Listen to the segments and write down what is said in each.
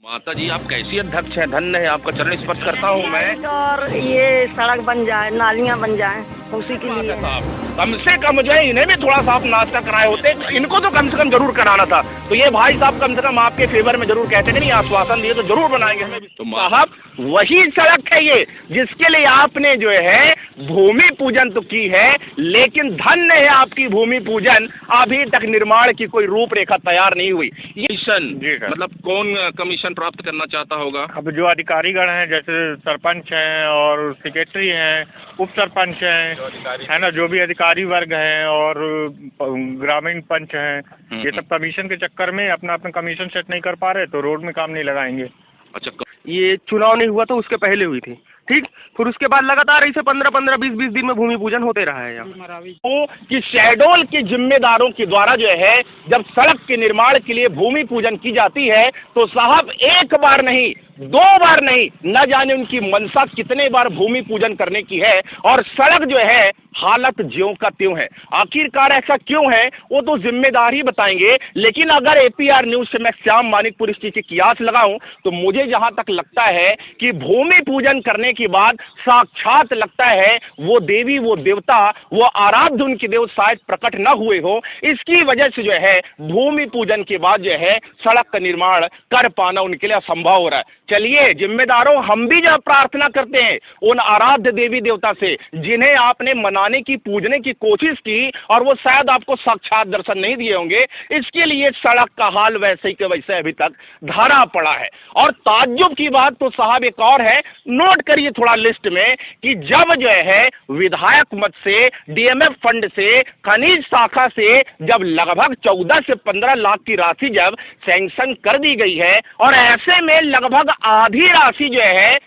माता जी आप कैसी अध्यक्ष हैं, धन्य है आपका, चरण स्पर्श करता हूँ मैं। और ये सड़क बन जाए, नालियाँ बन जाए, उसी के लिए कम से कम मुझे इन्हें भी थोड़ा सा आप नाश्ता कराए होते, इनको तो कम से कम जरूर कराना था। तो ये भाई साहब कम से कम आपके फेवर में जरूर कहते कि नहीं आश्वासन दिए तो जरूर बनाएंगे हमें भी। तो साहब वही सड़क है ये जिसके लिए आपने जो है भूमि पूजन तो की है, लेकिन धन्य है आपकी भूमि पूजन, अभी तक निर्माण की कोई रूपरेखा तैयार नहीं हुई। ये मतलब कौन कमीशन प्राप्त करना चाहता होगा? अब जो अधिकारीगण हैं जैसे सरपंच हैं और सेक्रेटरी हैं, उप सरपंच हैं, है ना, जो भी अधिकारी वर्ग हैं और ग्रामीण पंच हैं, ये सब कमीशन के चक्कर में अपना अपना कमीशन सेट नहीं कर पा रहे तो रोड में काम नहीं लगाएंगे। अच्छा, ये चुनाव नहीं हुआ तो उसके पहले हुई थी, ठीक। फिर उसके बाद लगातार इसे 15-15, 20-20 दिन में भूमि पूजन होते रहा है यहाँ। तो कि शहडोल के जिम्मेदारों के द्वारा जो है जब सड़क के निर्माण के लिए भूमि पूजन की जाती है तो साहब एक बार नहीं, दो बार नहीं, न जाने उनकी मनसा कितने बार भूमि पूजन करने की है, और सड़क जो है हालत ज्यों का त्यों है। आखिरकार ऐसा क्यों है वो तो जिम्मेदार ही बताएंगे, लेकिन अगर एपीआर न्यूज से मैं श्याम मानिकपुर इस चीज की कियास लगाऊं तो मुझे जहां तक लगता है कि भूमि पूजन करने के बाद साक्षात लगता है वो देवी, वो देवता, वो आराध्य उनके देव शायद प्रकट न हुए हो। इसकी वजह से जो है भूमि पूजन के बाद जो है सड़क का निर्माण कर पाना उनके लिए असंभव हो रहा है। चलिए जिम्मेदारों, हम भी जब प्रार्थना करते हैं उन आराध्य देवी देवता से जिन्हें आपने मनाने की, पूजने की कोशिश की और वो शायद आपको साक्षात दर्शन नहीं दिए होंगे, इसके लिए सड़क का हाल वैसे ही के वैसे अभी तक धरा पड़ा है। और ताज्जुब की बात तो साहब एक और है, नोट करिए थोड़ा लिस्ट में, कि जब जो है विधायक मत से, डीएमएफ फंड से, खनिज शाखा से जब लगभग 14 से 15 लाख की राशि जब सैंक्शन कर दी गई है और ऐसे में लगभग आधी राशि जो है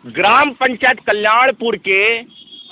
ग्राम पंचायत कल्याणपुर के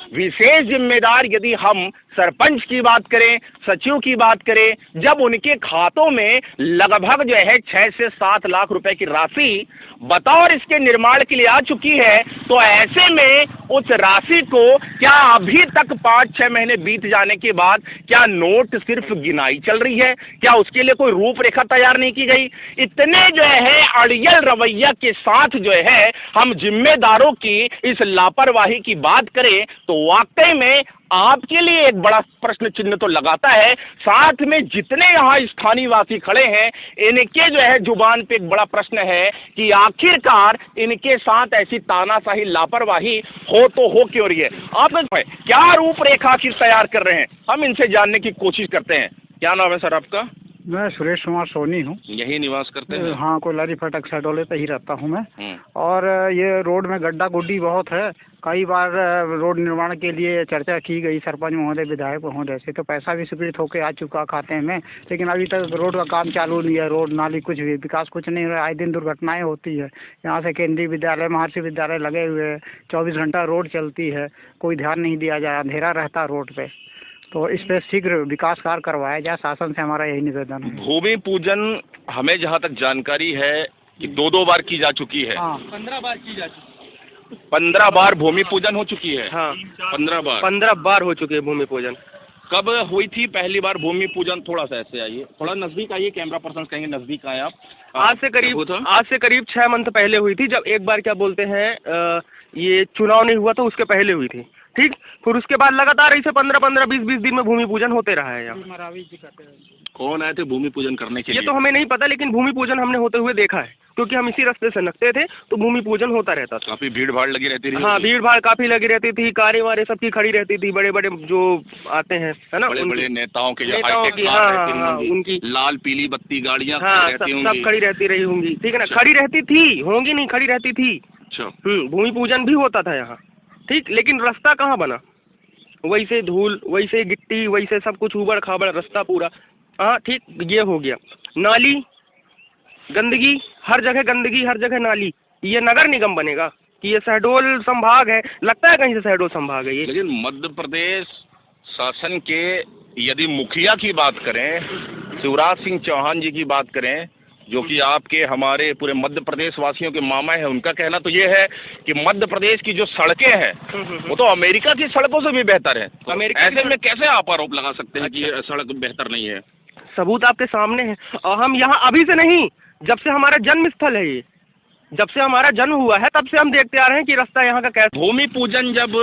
विशेष जिम्मेदार, यदि हम सरपंच की बात करें, सचिव की बात करें, जब उनके खातों में लगभग जो है 6 से 7 लाख रुपए की राशि बतौर इसके निर्माण के लिए आ चुकी है, तो ऐसे में उस राशि को क्या अभी तक 5-6 महीने बीत जाने के बाद क्या नोट सिर्फ गिनाई चल रही है? क्या उसके लिए कोई रूपरेखा तैयार नहीं की गई? इतने जो है अड़ियल रवैया के साथ जो है हम जिम्मेदारों की इस लापरवाही की बात करें तो वाकई में आपके लिए एक बड़ा प्रश्न चिन्ह तो लगाता है। साथ में जितने यहाँ स्थानीय वासी खड़े हैं इनके जो है जुबान पे एक बड़ा प्रश्न है कि आखिरकार इनके साथ ऐसी तानाशाही लापरवाही हो तो हो क्यों रही है? आप क्या रूपरेखा की तैयार कर रहे हैं, हम इनसे जानने की कोशिश करते हैं। क्या नाम है सर आपका? मैं सुरेश कुमार सोनी हूँ। यही निवास करते हैं? हाँ, कोलारी फटक शहडोले पे ही रहता हूँ मैं। और ये रोड में गड्ढा गुड्डी बहुत है। कई बार रोड निर्माण के लिए चर्चा की गई सरपंच महोदय, विधायक महोदय से, तो पैसा भी स्वीकृत होकर आ चुका खाते में, लेकिन अभी तक रोड का काम चालू नहीं है। रोड नाली कुछ भी विकास कुछ नहीं हो रहा है। आए दिन दुर्घटनाएं होती है। यहाँ से केंद्रीय विद्यालय, महर्षि विद्यालय लगे हुए हैं, 24 घंटा रोड चलती है, कोई ध्यान नहीं दिया जाए, अंधेरा रहता है रोड पे। तो इस पे शीघ्र विकास कार्य करवाया जाए, शासन से हमारा यही निवेदन है। भूमि पूजन हमें जहाँ तक जानकारी है कि 2-2 बार की जा चुकी है। हाँ, 15 बार की जा चुकी है। 15 बार भूमि पूजन हो चुकी है। हाँ, 15 बार हो चुकी है भूमि पूजन। कब हुई थी पहली बार भूमि पूजन? थोड़ा सा ऐसे आइए, थोड़ा नजदीक आइए, कैमरा पर्सन कहेंगे नजदीक आए आप। आज से करीब 6 मंथ पहले हुई थी, जब एक बार क्या बोलते हैं ये चुनाव नहीं हुआ तो उसके पहले हुई थी, ठीक। फिर उसके बाद लगातार इसे 15-15, 20-20 दिन में भूमि पूजन होते रहा है यहाँ। कौन आए थे भूमि पूजन करने के लिए? ये तो हमें नहीं पता, लेकिन भूमि पूजन हमने होते हुए देखा है, क्योंकि हम इसी रास्ते से लगते थे तो भूमि पूजन होता रहता था। काफी भीड़ भाड़ लगी रहती थी। हाँ, भीड़ भाड़ काफी लगी रहती थी, कारें वारें सबकी खड़ी रहती थी, बड़े बड़े जो आते हैं, है ना, बड़े बड़े नेताओं की उनकी लाल पीली बत्ती गाड़ियाँ सब खड़ी रहती रही होंगी, ठीक है ना, खड़ी रहती थी, होंगी नहीं, खड़ी रहती थी। अच्छा। भूमि पूजन भी होता था यहाँ, ठीक, लेकिन रास्ता कहाँ बना? वैसे धूल, वैसे गिट्टी, वैसे सब कुछ उबड़ खाबड़ रास्ता पूरा। हाँ, ठीक, ये हो गया। नाली, गंदगी, हर जगह गंदगी, हर जगह नाली। ये नगर निगम बनेगा कि ये शहडोल संभाग है? लगता है कहीं से शहडोल संभाग है ये। लेकिन मध्य प्रदेश शासन के यदि मुखिया की बात करें, शिवराज सिंह चौहान जी की बात करें, जो कि आपके हमारे पूरे मध्य प्रदेश वासियों के मामा है, उनका कहना तो ये है कि मध्य प्रदेश की जो सड़कें हैं वो तो अमेरिका की सड़कों से भी बेहतर है। तो ऐसे में कैसे आप आरोप लगा सकते हैं कि ये सड़क बेहतर नहीं है? सबूत आपके सामने है, और हम यहाँ अभी से नहीं, जब से हमारा जन्म स्थल है ये, जब से हमारा जन्म हुआ है तब से हम देखते आ रहे हैं कि रास्ता यहाँ का कैसा। भूमि पूजन जब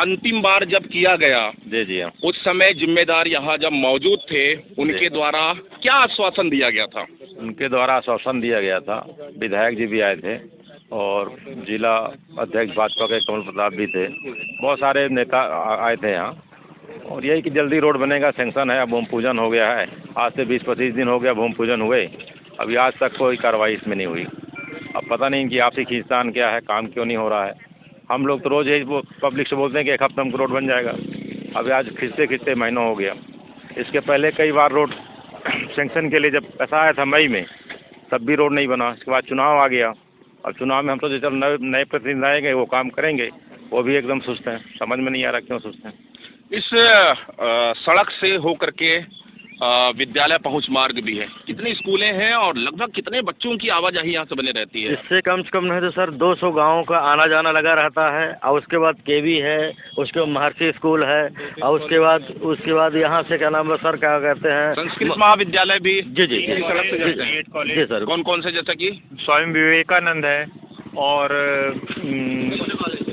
अंतिम बार जब किया गया, जी जी हाँ, उस समय जिम्मेदार यहाँ जब मौजूद थे, उनके द्वारा क्या आश्वासन दिया गया था? उनके द्वारा आश्वासन दिया गया था, विधायक जी भी आए थे और जिला अध्यक्ष भाजपा के कमल प्रताप भी थे, बहुत सारे नेता आए थे यहाँ, और यही कि जल्दी रोड बनेगा, सेंक्शन है, भूमि पूजन हो गया है। आज से 20-25 दिन हो गया भूमि पूजन हुए, अभी आज तक कोई कार्रवाई इसमें नहीं हुई। अब पता नहीं कि आपसी खींचतान क्या है, काम क्यों नहीं हो रहा है। हम लोग तो रोज़ यही वो पब्लिक से बोलते हैं कि एक हफ्ते में रोड बन जाएगा, अभी आज खींचते खींचते महीनों हो गया। इसके पहले कई बार रोड सेंक्शन के लिए जब पैसा आया था मई में, तब भी रोड नहीं बना। इसके बाद चुनाव आ गया, अब चुनाव में हम तो चल नए प्रतिनिधि आएंगे, वो काम करेंगे, वो भी एकदम सुस्त हैं, समझ में नहीं आ रहा क्यों सुस्त हैं। इस सड़क से होकर के विद्यालय पहुंच मार्ग भी है, कितने स्कूलें हैं और लगभग कितने बच्चों की आवाजाही यहाँ से बने रहती है? इससे कम से कम नहीं तो सर 200 गाँवों का आना जाना लगा रहता है, और उसके बाद केवी है, उसके बाद महर्षि स्कूल है, और उसके बाद यहाँ से क्या नाम है सर, क्या कहते हैं, संस्कृत महाविद्यालय भी जी जी इसी सड़क से जाते हैं। जी सर। कौन कौन से, जैसा कि स्वामी विवेकानंद है और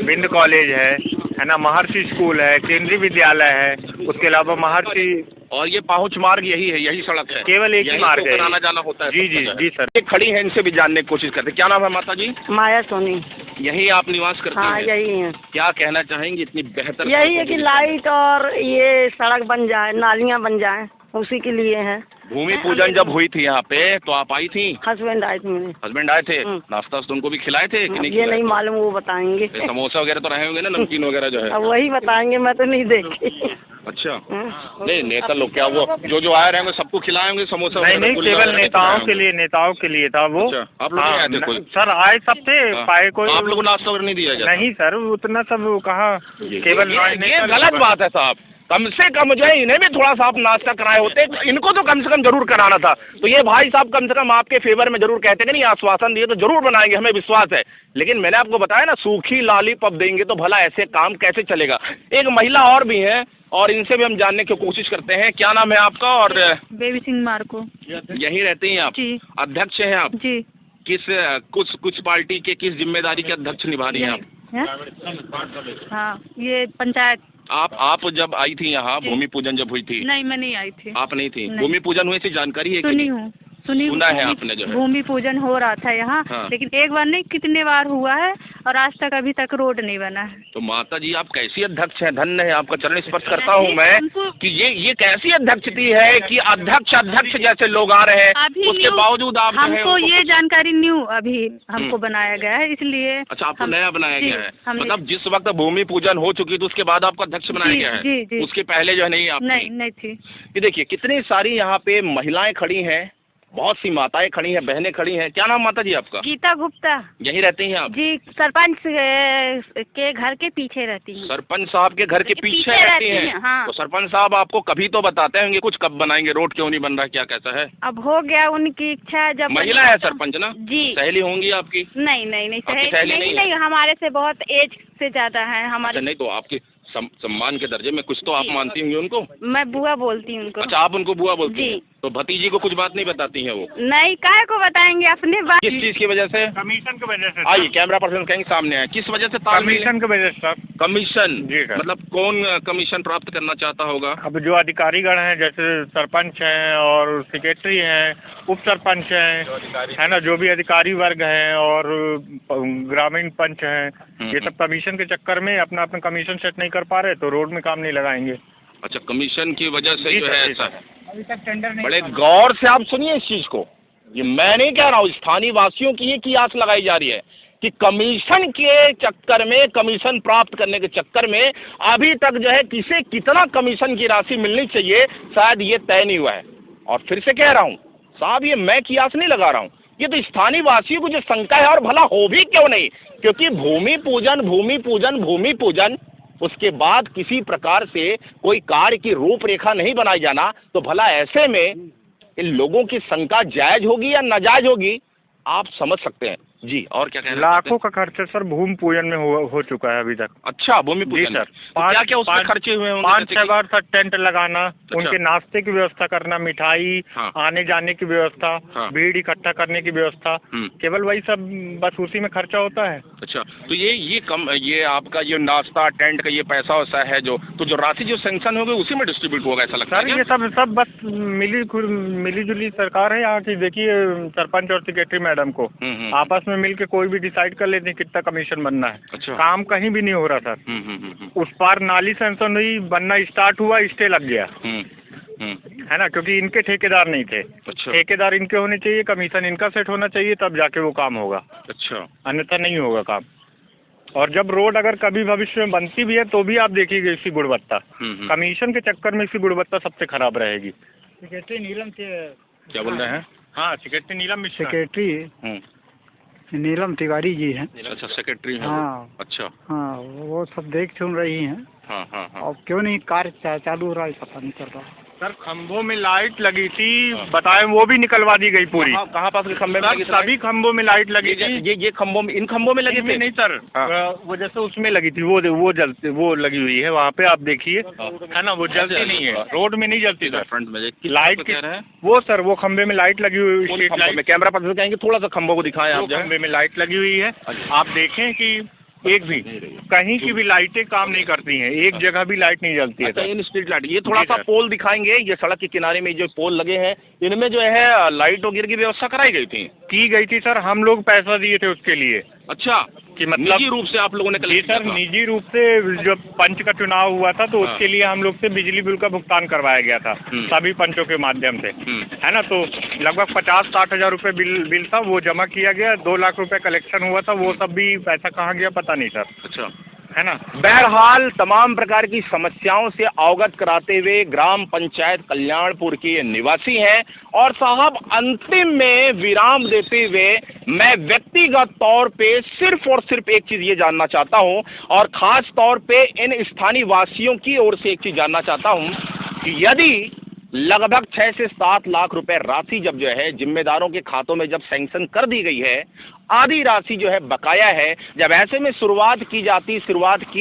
बिंद कॉलेज है ना, महर्षि स्कूल है, केंद्रीय विद्यालय है, उसके अलावा महर्षि, और ये पहुंच मार्ग यही है, यही सड़क है, केवल एक ही मार्ग है, आना जाना होता है। जी जी जी सर। ये खड़ी है, इनसे भी जानने की कोशिश करते हैं। क्या नाम है माता जी? माया सोनी। यहीं आप निवास करते हाँ हैं? यही है। क्या कहना चाहेंगे इतनी बेहतर? यही है कि लाइट और ये सड़क बन जाए, नालियाँ बन जाए, उसी के लिए है। भूमि पूजन जब हुई थी यहाँ पे तो आप आई थी? हस्बैंड आए थे मेरे। हस्बैंड आए थे, नाश्ता उनको भी खिलाए थे कि नहीं? ये नहीं मालूम, वो बताएंगे। समोसा वगैरह तो रहे होंगे ना, नमकीन वगैरह जो है? अब वही बताएंगे, मैं तो नहीं देखी। अच्छा, नहीं नेता लोग क्या वो जो आए रहेंगे सबको खिलाए होंगे समोसा? नहीं, केवल नेताओं के लिए था वो। अच्छा, आप लोग नहीं आए थे कोई? सर आए सब थे, पाए कोई। आप लोगों को नाश्ता वगैरह नहीं दिया गया? नहीं सर, उतना सब कहा, केवल ये गलत बात है साहब। कम से कम जो है इन्हें भी थोड़ा सा आप नाश्ता कराए होते, इनको तो कम से कम जरूर कराना था। तो ये भाई साहब कम से कम आपके फेवर में जरूर कहते हैं कि नहीं, आश्वासन दिए तो जरूर बनाएंगे, हमें विश्वास है। लेकिन मैंने आपको बताया ना, सूखी लॉलीपॉप देंगे तो भला ऐसे काम कैसे चलेगा। एक महिला और भी है और इनसे भी हम जानने की कोशिश करते हैं। क्या नाम है आपका? और बेबी सिंह मार्को। यहीं रहती हैं आप? जी। अध्यक्ष हैं आप? जी। कुछ पार्टी के किस जिम्मेदारी के अध्यक्ष निभा रही हैं आप? हाँ, ये पंचायत। आप जब आई थी यहाँ, भूमि पूजन जब हुई थी? नहीं, मैं नहीं आई थी। आप नहीं थी? भूमि पूजन हुई थी, जानकारी है? सुना है आपने जो है? भूमि पूजन हो रहा था यहाँ। हाँ। लेकिन एक बार नहीं, कितने बार हुआ है और आज तक अभी तक रोड नहीं बना है। तो माता जी आप कैसी अध्यक्ष हैं? धन्य है, आपका चरण स्पर्श करता हूँ मैं कि ये कैसी अध्यक्षती है कि अध्यक्ष जैसे लोग आ रहे हैं, उसके बावजूद आप हमको ये जानकारी न्यू अभी हमको बनाया गया है, इसलिए। अच्छा, आपको नया बनाया गया है? मतलब जिस वक्त भूमि पूजन हो चुकी थी उसके बाद आपको अध्यक्ष बनाया गया है? जी। उसके पहले जो है नहीं थी। ये देखिए कितनी सारी यहाँ पे महिलाएं खड़ी हैं, बहुत सी माताएं खड़ी हैं, बहनें खड़ी हैं। क्या नाम माता जी आपका? गीता गुप्ता। यहीं रहती हैं आप? जी, सरपंच के घर के पीछे रहती हैं। सरपंच साहब के घर के पीछे रहती हैं? हाँ। तो सरपंच साहब आपको कभी तो बताते होंगे कुछ, कब बनाएंगे रोड, क्यों नहीं बन रहा, क्या कैसा है? अब हो गया, उनकी इच्छा है। जब महिला है सरपंच ना? जी। सहेली होंगी आपकी? नहीं, सहेली नहीं, हमारे से बहुत एज से ज्यादा है हमारे। नहीं तो आपकी सम्मान के दर्जे में कुछ तो आप मानती होंगी उनको? मैं बुआ बोलती हूँ उनको। अच्छा, आप उनको बुआ बोलती हैं? जी। तो भतीजी को कुछ बात नहीं बताती हैं वो? नहीं, काहे को बताएंगे, अपने बात। किस चीज की वजह से? कमीशन की वजह से। आइए कैमरा पर्सन कहीं सामने आए, किस वजह से? कमीशन की वजह से सर। कमीशन? जी सर। मतलब कौन कमीशन प्राप्त करना चाहता होगा? अब जो अधिकारीगण हैं, जैसे सरपंच हैं और सेक्रेटरी हैं, उप सरपंच हैं, है ना, जो भी अधिकारी वर्ग हैं और ग्रामीण पंच हैं, ये सब कमीशन के चक्कर में अपना कमीशन सेट नहीं कर पा रहे, तो रोड में काम नहीं लगाएंगे। अच्छा, कमीशन की वजह से जो है ऐसा है? अभी तक टेंडर नहीं। बड़े गौर से आप सुनिए इस चीज को, ये मैं नहीं कह रहा हूँ, स्थानीय वासियों की ये कियास लगाई जा रही है कि कमीशन के चक्कर में, कमीशन प्राप्त करने के चक्कर में अभी तक जो है किसे कितना कमीशन की राशि मिलनी चाहिए शायद ये तय नहीं हुआ है। और फिर से कह रहा हूँ साहब, ये मैं कियास नहीं लगा रहा हूँ, ये तो स्थानीय वासियों को जो शंका है, और भला हो भी क्यों नहीं, क्योंकि भूमि पूजन उसके बाद किसी प्रकार से कोई कार्य की रूपरेखा नहीं बनाई जाना, तो भला ऐसे में इन लोगों की शंका जायज होगी या नाजायज होगी, आप समझ सकते हैं। जी, और क्या कहना लाखों का खर्चा सर भूमि पूजन में हो चुका है अभी तक। अच्छा, भूमि पूजन सर, तो क्या क्या उसमें खर्चे हुए होंगे? 5-6 बार सर टेंट लगाना, उनके नाश्ते की व्यवस्था करना, मिठाई, हाँ। आने जाने की व्यवस्था, हाँ। भीड़ इकट्ठा करने की व्यवस्था, केवल वही सब, बस उसी में खर्चा होता है। अच्छा, तो ये आपका ये नाश्ता टेंट का ये पैसा वैसा है जो राशि जो सैंक्शन होगी उसी में डिस्ट्रीब्यूट होगा, ऐसा लगता है सर क्या? ये सब बस मिली जुली सरकार है यहाँ की। देखिए सरपंच और सेक्रेटरी मैडम को आपस में मिलके कोई भी डिसाइड कर लेते हैं कितना कमीशन बनना है। अच्छा। काम कहीं भी नहीं हो रहा सर। उस पार नाली सैंक्शन हुई, बनना स्टार्ट हुआ, स्टे लग गया है ना, क्योंकि इनके ठेकेदार नहीं थे। अच्छा। ठेकेदार इनके होने चाहिए, कमीशन इनका सेट होना चाहिए, तब जाके वो काम होगा। अच्छा, अन्यथा नहीं होगा काम। और जब रोड अगर कभी भविष्य में बनती भी है तो भी आप देखिएगा इसकी गुणवत्ता, कमीशन के चक्कर में इसकी गुणवत्ता सबसे खराब रहेगी। सेक्रेटरी नीलम क्या बोल रहे हैं? हाँ, सेक्रेटरी नीलम मिश्रा। सेक्रेटरी नीलम तिवारी जी हैं। अच्छा, सेक्रेटरी हैं। हाँ। अच्छा। हाँ, वो सब देख सुन रही हैं। हाँ हाँ हाँ। और क्यों नहीं कार्य चालू हो रहा है पता नहीं चल रहा। सर खंभों में लाइट लगी थी, बताएं, वो भी निकलवा दी गई पूरी। कहाँ पास के खंभे में? सभी खंभों में लाइट लगी थी। ये खंभों में, इन खंभों में लगी थी? नहीं सर, वो जैसे उसमें लगी थी, वो लगी हुई है वहाँ पे, आप देखिए है ना, वो जलती नहीं है, रोड में नहीं जलती सर। फ्रंट में लाइट की वो सर, वो खंभे में लाइट लगी हुई, स्ट्रीट लाइट। कैमरा पर कहेंगे थोड़ा सा खंभों को दिखाएं आप। खंभे में लाइट लगी हुई है, आप देखें कि एक भी कहीं की भी लाइटें काम नहीं करती हैं, एक जगह भी लाइट नहीं जलती है। अच्छा, इन स्ट्रीट लाइट, ये थोड़ा सा पोल दिखाएंगे, ये सड़क के किनारे में जो पोल लगे हैं इनमें जो है लाइट वगैरह की व्यवस्था कराई गई थी सर, हम लोग पैसा दिए थे उसके लिए। अच्छा, कि मतलब निजी रूप से आप लोगों ने जी सर, निजी रूप से जब पंच का चुनाव हुआ था तो उसके लिए हम लोग से बिजली बिल का भुगतान करवाया गया था सभी पंचों के माध्यम से, है ना। तो लगभग 50-60 हज़ार रुपये बिल था, वो जमा किया गया, 2 लाख रुपए कलेक्शन हुआ था, वो सब भी पैसा कहाँ गया पता नहीं सर। अच्छा, है ना। बहरहाल तमाम प्रकार की समस्याओं से अवगत कराते हुए ग्राम पंचायत कल्याणपुर के निवासी हैं और साहब अंतिम में विराम देते हुए मैं व्यक्तिगत तौर पे सिर्फ और सिर्फ एक चीज ये जानना चाहता हूं और खास तौर पे इन स्थानीय वासियों की ओर से एक चीज जानना चाहता हूं कि यदि लगभग 6 से 7 लाख रुपए राशि जब जो है जिम्मेदारों के खातों में जब सैंक्शन कर दी गई है, आधी राशि जो है बकाया है, जब ऐसे में शुरुआत की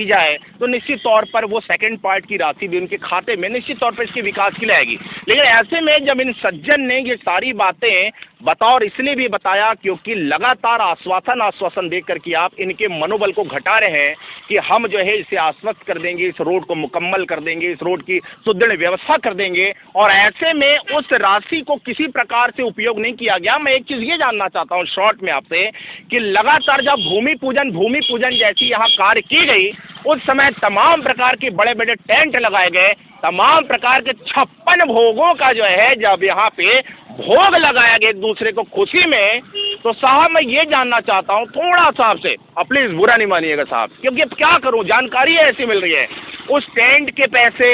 जाए तो निश्चित तौर पर वो सेकंड पार्ट की राशि भी उनके खाते में निश्चित तौर पर इसके विकास के लिए आएगी। लेकिन ऐसे में जब इन सज्जन ने ये सारी बातें बतौर इसलिए भी बताया क्योंकि लगातार आश्वासन देख करके आप इनके मनोबल को घटा रहे हैं कि हम जो है इसे आश्वस्त कर देंगे, इस रोड को मुकम्मल कर देंगे, इस रोड की सुदृढ़ व्यवस्था कर देंगे, और ऐसे में उस राशि को किसी प्रकार से उपयोग नहीं किया गया। मैं एक चीज ये जानना चाहता हूँ शॉर्ट में आपसे कि लगातार जब भूमि पूजन जैसी यहाँ कार्य की गई उस समय तमाम प्रकार के बड़े बड़े टेंट लगाए गए, तमाम प्रकार के 56 भोगों का जो है जब यहाँ पे भोग लगाया गया एक दूसरे को खुशी में, तो साहब मैं ये जानना चाहता हूँ थोड़ा सा आपसे, प्लीज बुरा नहीं मानिएगा साहब, क्योंकि अब क्या करूँ, जानकारी ऐसी मिल रही है, उस टेंट के पैसे,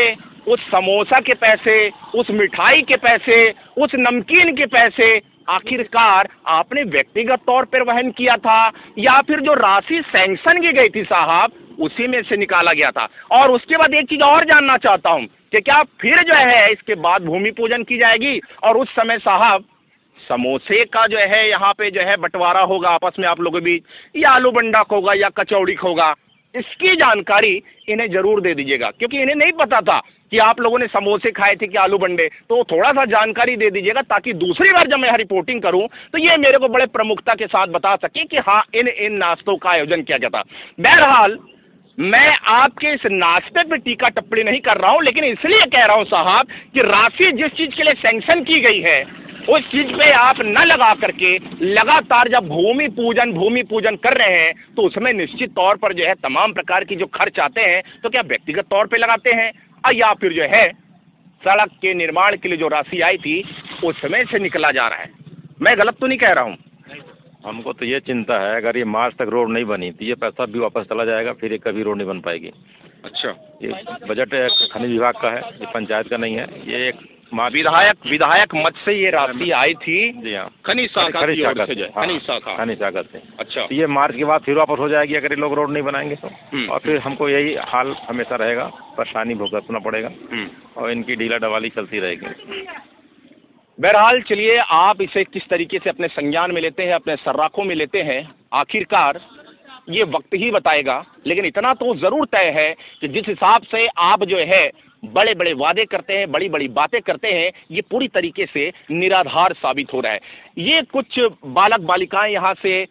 उस समोसा के पैसे, उस मिठाई के पैसे, उस नमकीन के पैसे आखिरकार आपने व्यक्तिगत तौर पर वहन किया था या फिर जो राशि सैंक्शन की गई थी साहब उसी में से निकाला गया था? और उसके बाद एक चीज और जानना चाहता हूं कि क्या फिर जो है इसके बाद भूमि पूजन की जाएगी और उस समय साहब समोसे का जो है यहाँ पे जो है बंटवारा होगा आपस में आप लोगों के बीच, या आलू बंडा होगा या कचौड़ी होगा? इसकी जानकारी इन्हें जरूर दे दीजिएगा क्योंकि इन्हें नहीं पता था कि आप लोगों ने समोसे खाए थे कि आलू बंडे, तो थोड़ा सा जानकारी दे दीजिएगा ताकि दूसरी बार जब मैं रिपोर्टिंग करूं तो ये मेरे को बड़े प्रमुखता के साथ बता सके कि हाँ इन नाश्तों का आयोजन किया गया था। बहरहाल मैं आपके इस नाश्ते पे टीका टिप्पणी नहीं कर रहा हूं, लेकिन इसलिए कह रहा हूं साहब कि राशि जिस चीज के लिए सैंक्शन की गई है उस चीज पे आप न लगा करके लगातार जब भूमि पूजन कर रहे हैं तो उसमें निश्चित तौर पर जो है तमाम प्रकार की जो खर्च आते हैं तो क्या व्यक्तिगत तौर पे लगाते हैं या फिर जो है सड़क के निर्माण के लिए जो राशि आई थी उसमें से निकला जा रहा है? मैं गलत तो नहीं कह रहा हूँ? हमको तो ये चिंता है अगर ये मार्च तक रोड नहीं बनी तो ये पैसा भी वापस चला जाएगा, फिर ये कभी रोड नहीं बन पाएगी। अच्छा, ये बजट खनिज विभाग का है, ये पंचायत का नहीं है। ये एक विधायक मत से ये राशि आई थी। जी हाँ, खनिज शाखा से। अच्छा, तो ये मार्च के बाद फिर वापस हो जाएगी अगर ये लोग रोड नहीं बनाएंगे तो, और फिर हमको यही हाल हमेशा रहेगा, परेशानी भुगतना पड़ेगा और इनकी ढीला डवाली चलती रहेगी। बहरहाल चलिए, आप इसे किस तरीके से अपने संज्ञान में लेते हैं, अपने सर्राखों में लेते हैं, आखिरकार ये वक्त ही बताएगा। लेकिन इतना तो जरूर तय है कि जिस हिसाब से आप जो है बड़े बड़े वादे करते हैं, बड़ी बड़ी बातें करते हैं, ये पूरी तरीके से निराधार साबित हो रहा है। ये कुछ बालक बालिकाएं यहाँ से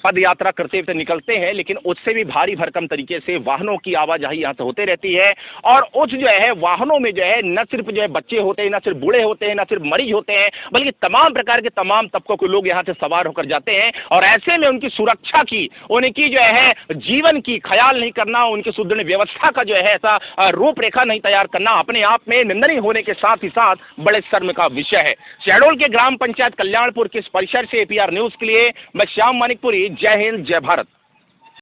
पद यात्रा करते हुए निकलते हैं, लेकिन उससे भी भारी भरकम तरीके से वाहनों की आवाजाही यहाँ से होते रहती है। और उस जो है वाहनों में जो है न सिर्फ जो है बच्चे होते हैं, न सिर्फ बूढ़े होते हैं, न सिर्फ मरीज होते हैं, बल्कि तमाम प्रकार के तमाम तबकों के लोग यहाँ से सवार होकर जाते हैं। और ऐसे में उनकी सुरक्षा की, उनकी जो है जीवन की ख्याल नहीं करना, उनकी सुदृढ़ व्यवस्था का जो है ऐसा रूपरेखा नहीं तैयार करना अपने आप में निंदनीय होने के साथ ही साथ बड़े शर्म का विषय है। शहडोल के ग्राम पंचायत कल्याणपुर के इस परिसर से APR न्यूज के लिए मैं श्याम मानिकपुरी। जय हिंद, जय भारत।